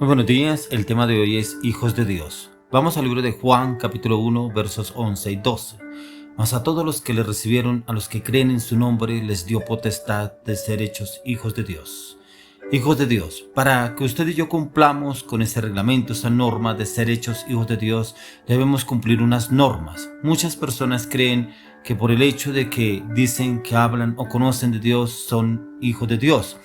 Muy buenos días, el tema de hoy es hijos de Dios. Vamos al libro de Juan, capítulo 1, versos 11 y 12. Mas a todos los que le recibieron, a los que creen en su nombre, les dio potestad de ser hechos hijos de Dios. Hijos de Dios, para que usted y yo cumplamos con ese reglamento, esa norma de ser hechos hijos de Dios, debemos cumplir unas normas. Muchas personas creen que por el hecho de que dicen que hablan o conocen de Dios, son hijos de Dios.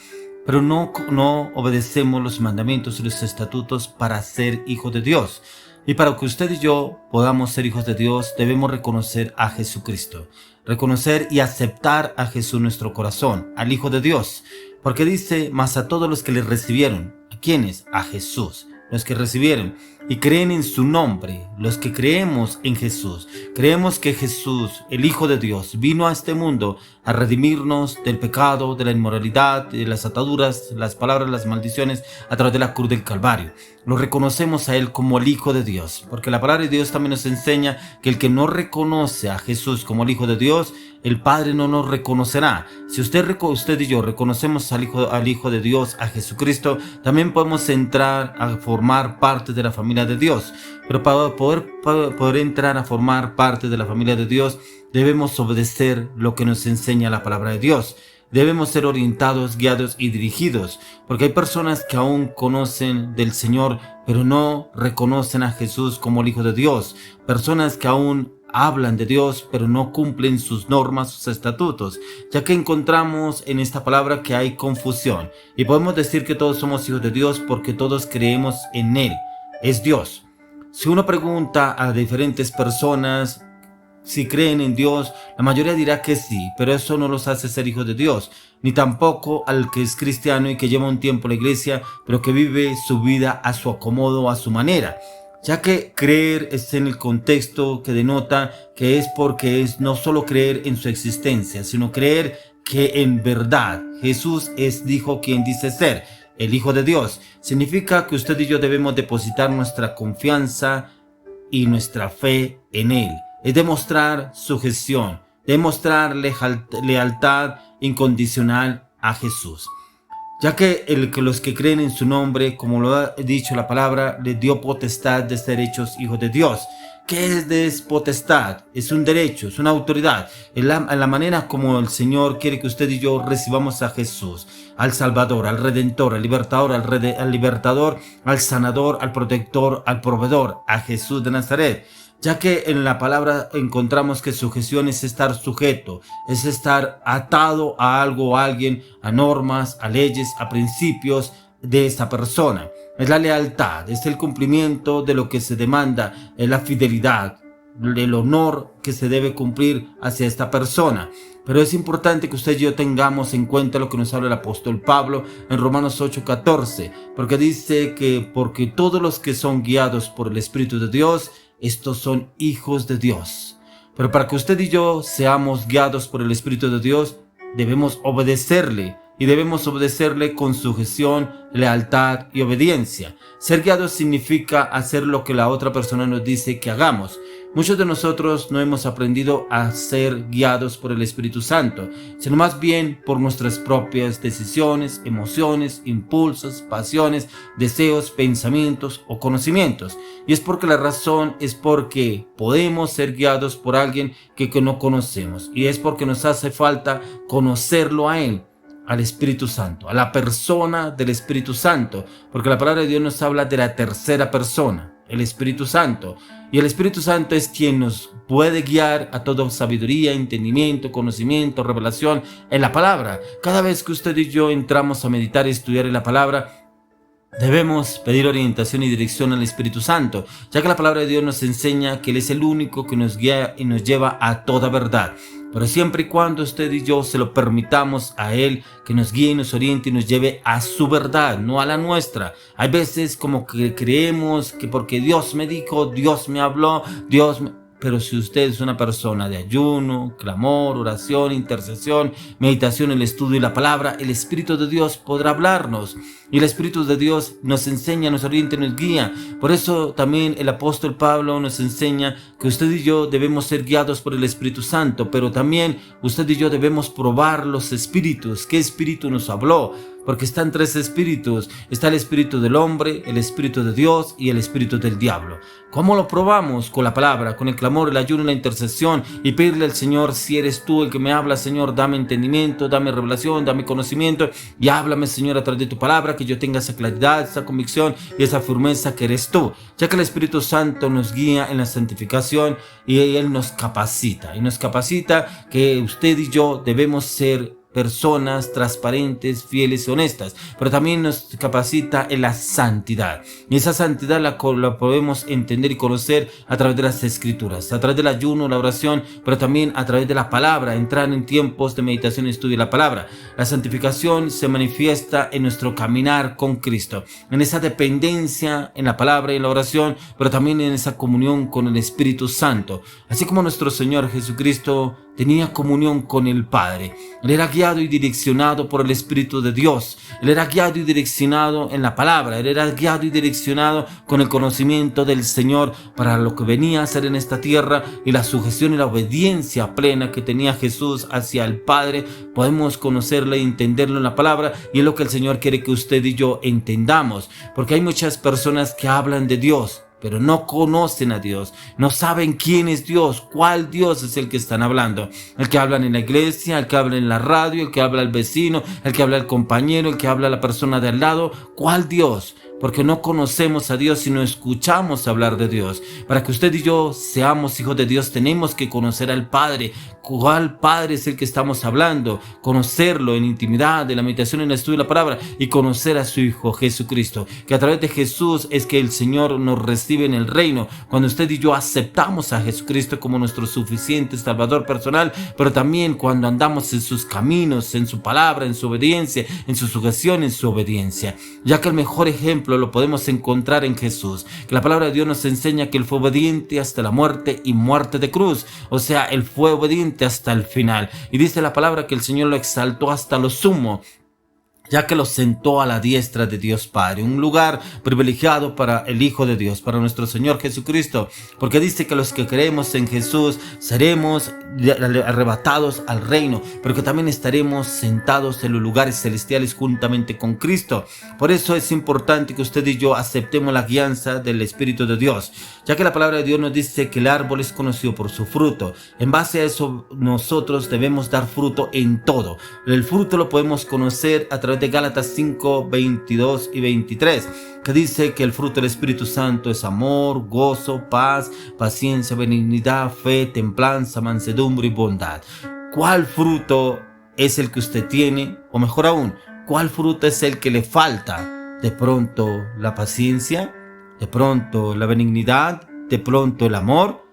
Pero no obedecemos los mandamientos y los estatutos para ser hijos de Dios. Y para que usted y yo podamos ser hijos de Dios, debemos reconocer a Jesucristo. Reconocer y aceptar a Jesús en nuestro corazón, al Hijo de Dios. Porque dice, mas a todos los que le recibieron. ¿A quiénes? A Jesús. Los que recibieron y creen en su nombre, los que creemos en Jesús, creemos que Jesús, el Hijo de Dios, vino a este mundo a redimirnos del pecado, de la inmoralidad, de las ataduras, las palabras, las maldiciones a través de la cruz del Calvario. Lo reconocemos a Él como el Hijo de Dios, porque la palabra de Dios también nos enseña que el que no reconoce a Jesús como el Hijo de Dios, el Padre no nos reconocerá. Si usted y yo reconocemos al Hijo de Dios, a Jesucristo, también podemos entrar a formar parte de la familia de Dios. Pero para poder entrar a formar parte de la familia de Dios, debemos obedecer lo que nos enseña la palabra de Dios. Debemos ser orientados, guiados y dirigidos, porque hay personas que aún conocen del Señor, pero no reconocen a Jesús como el Hijo de Dios. Personas que aún hablan de Dios, pero no cumplen sus normas, sus estatutos, ya que encontramos en esta palabra que hay confusión. Y podemos decir que todos somos hijos de Dios porque todos creemos en Él. Es Dios. Si uno pregunta a diferentes personas si creen en Dios, la mayoría dirá que sí, pero eso no los hace ser hijos de Dios, ni tampoco al que es cristiano y que lleva un tiempo en la iglesia, pero que vive su vida a su acomodo, a su manera. Ya que creer es en el contexto que denota que es porque es no solo creer en su existencia, sino creer que en verdad Jesús dijo quien dice ser, el Hijo de Dios. Significa que usted y yo debemos depositar nuestra confianza y nuestra fe en Él. Es demostrar sujeción, demostrar lealtad incondicional a Jesús. Ya que los que creen en su nombre, como lo ha dicho la palabra, les dio potestad de ser hechos hijos de Dios. ¿Qué es potestad? Es un derecho, es una autoridad. En la manera como el Señor quiere que usted y yo recibamos a Jesús, al Salvador, al Redentor, al Libertador, al Sanador, al Protector, al Proveedor, a Jesús de Nazaret. Ya que en la palabra encontramos que sujeción es estar sujeto, es estar atado a algo o a alguien, a normas, a leyes, a principios de esa persona. Es la lealtad, es el cumplimiento de lo que se demanda, es la fidelidad, el honor que se debe cumplir hacia esta persona. Pero es importante que usted y yo tengamos en cuenta lo que nos habla el apóstol Pablo en Romanos 8:14, porque dice que porque todos los que son guiados por el Espíritu de Dios, estos son hijos de Dios. Pero para que usted y yo seamos guiados por el Espíritu de Dios, debemos obedecerle. Y debemos obedecerle con sujeción, lealtad y obediencia. Ser guiados significa hacer lo que la otra persona nos dice que hagamos. Muchos de nosotros no hemos aprendido a ser guiados por el Espíritu Santo, sino más bien por nuestras propias decisiones, emociones, impulsos, pasiones, deseos, pensamientos o conocimientos. Y es porque la razón es porque podemos ser guiados por alguien que no conocemos. Y es porque nos hace falta conocerlo a Él, al Espíritu Santo, a la persona del Espíritu Santo, porque la palabra de Dios nos habla de la tercera persona, el Espíritu Santo, y el Espíritu Santo es quien nos puede guiar a toda sabiduría, entendimiento, conocimiento, revelación en la palabra. Cada vez que usted y yo entramos a meditar y estudiar en la palabra, debemos pedir orientación y dirección al Espíritu Santo, ya que la palabra de Dios nos enseña que Él es el único que nos guía y nos lleva a toda verdad. Pero siempre y cuando usted y yo se lo permitamos a Él, que nos guíe y nos oriente y nos lleve a su verdad, no a la nuestra. Hay veces como que creemos que porque Dios me dijo, Dios me habló, Pero si usted es una persona de ayuno, clamor, oración, intercesión, meditación, el estudio y la palabra, el Espíritu de Dios podrá hablarnos. Y el Espíritu de Dios nos enseña, nos orienta, nos guía. Por eso también el apóstol Pablo nos enseña que usted y yo debemos ser guiados por el Espíritu Santo, pero también usted y yo debemos probar los espíritus. ¿Qué espíritu nos habló? porque están tres espíritus. Está el espíritu del hombre, el espíritu de Dios y el espíritu del diablo. ¿Cómo lo probamos? Con la palabra, con el clamor, el ayuno y la intercesión, y pedirle al Señor: si eres tú el que me habla, Señor, dame entendimiento, dame revelación, dame conocimiento, y háblame, Señor, a través de tu palabra, que yo tenga esa claridad, esa convicción y esa firmeza que eres tú, ya que el Espíritu Santo nos guía en la santificación y Él nos capacita, que usted y yo debemos ser personas transparentes, fieles y honestas, pero también nos capacita en la santidad, y esa santidad la podemos entender y conocer a través de las escrituras, a través del ayuno, la oración, pero también a través de la palabra, entrar en tiempos de meditación y estudio de la palabra. La santificación se manifiesta en nuestro caminar con Cristo, en esa dependencia en la palabra y en la oración, pero también en esa comunión con el Espíritu Santo, así como nuestro Señor Jesucristo tenía comunión con el Padre. Él era guiado y direccionado por el Espíritu de Dios. Él era guiado y direccionado en la palabra. Él era guiado y direccionado con el conocimiento del Señor para lo que venía a hacer en esta tierra, y la sujeción y la obediencia plena que tenía Jesús hacia el Padre. Podemos conocerlo y entenderlo en la palabra, y es lo que el Señor quiere que usted y yo entendamos, porque hay muchas personas que hablan de Dios, pero no conocen a Dios, no saben quién es Dios, cuál Dios es el que están hablando. El que hablan en la iglesia, el que habla en la radio, el que habla el vecino, el que habla el compañero, el que habla la persona de al lado. ¿Cuál Dios? Porque no conocemos a Dios y no escuchamos hablar de Dios. Para que usted y yo seamos hijos de Dios, tenemos que conocer al Padre. ¿Cuál Padre es el que estamos hablando? Conocerlo en intimidad, de la meditación, en el estudio de la palabra, y conocer a su Hijo Jesucristo, que a través de Jesús es que el Señor nos recibe en el reino. Cuando usted y yo aceptamos a Jesucristo como nuestro suficiente Salvador personal, pero también cuando andamos en sus caminos, en su palabra, en su obediencia, en su sujeción, en su obediencia, ya que el mejor ejemplo lo podemos encontrar en Jesús, que la palabra de Dios nos enseña que Él fue obediente hasta la muerte, y muerte de cruz. O sea, Él fue obediente hasta el final, y dice la palabra que el Señor lo exaltó hasta lo sumo, ya que lo sentó a la diestra de Dios Padre, un lugar privilegiado para el Hijo de Dios, para nuestro Señor Jesucristo, porque dice que los que creemos en Jesús seremos arrebatados al reino, pero que también estaremos sentados en los lugares celestiales juntamente con Cristo. Por eso es importante que usted y yo aceptemos la guianza del Espíritu de Dios, ya que la palabra de Dios nos dice que el árbol es conocido por su fruto. En base a eso, nosotros debemos dar fruto en todo. El fruto lo podemos conocer a través de Gálatas 5, 22 y 23, que dice que el fruto del Espíritu Santo es amor, gozo, paz, paciencia, benignidad, fe, templanza, mansedumbre y bondad. ¿Cuál fruto es el que usted tiene? O mejor aún, ¿cuál fruto es el que le falta? De pronto la paciencia, de pronto la benignidad, de pronto el amor.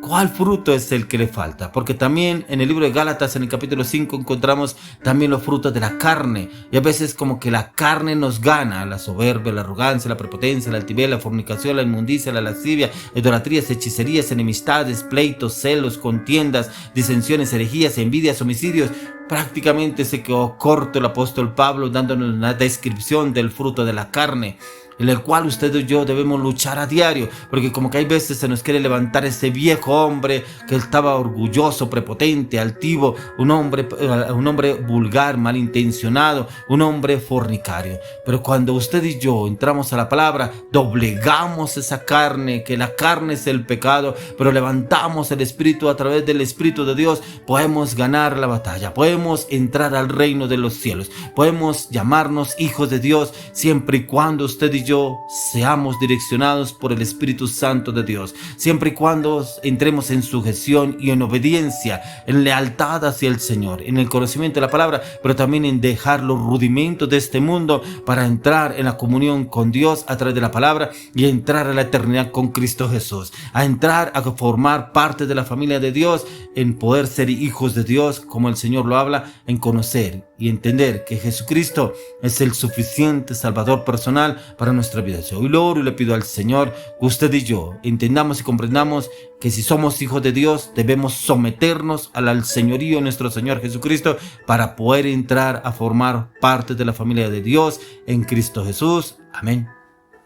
¿Cuál fruto es el que le falta? Porque también en el libro de Gálatas, en el capítulo 5, encontramos también los frutos de la carne. Y a veces como que la carne nos gana: la soberbia, la arrogancia, la prepotencia, la altivez, la fornicación, la inmundicia, la lascivia, idolatrías, hechicerías, enemistades, pleitos, celos, contiendas, disensiones, herejías, envidias, homicidios. Prácticamente se quedó corto el apóstol Pablo dándonos una descripción del fruto de la carne, en el cual usted y yo debemos luchar a diario, porque como que hay veces se nos quiere levantar ese viejo hombre que estaba orgulloso, prepotente, altivo, un hombre vulgar, malintencionado, un hombre fornicario. Pero cuando usted y yo entramos a la palabra, doblegamos esa carne, que la carne es el pecado, pero levantamos el espíritu. A través del Espíritu de Dios podemos ganar la batalla, podemos entrar al reino de los cielos, podemos llamarnos hijos de Dios, siempre y cuando usted y yo seamos direccionados por el Espíritu Santo de Dios, siempre y cuando entremos en sujeción y en obediencia, en lealtad hacia el Señor, en el conocimiento de la palabra, pero también en dejar los rudimentos de este mundo para entrar en la comunión con Dios a través de la palabra, y entrar a la eternidad con Cristo Jesús, a entrar a formar parte de la familia de Dios, en poder ser hijos de Dios como el Señor lo habla, en conocer y entender que Jesucristo es el suficiente Salvador personal para nuestra vida. Hoy lo oro y le pido al Señor que usted y yo entendamos y comprendamos que si somos hijos de Dios debemos someternos al señorío de nuestro Señor Jesucristo para poder entrar a formar parte de la familia de Dios en Cristo Jesús. Amén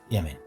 y amén.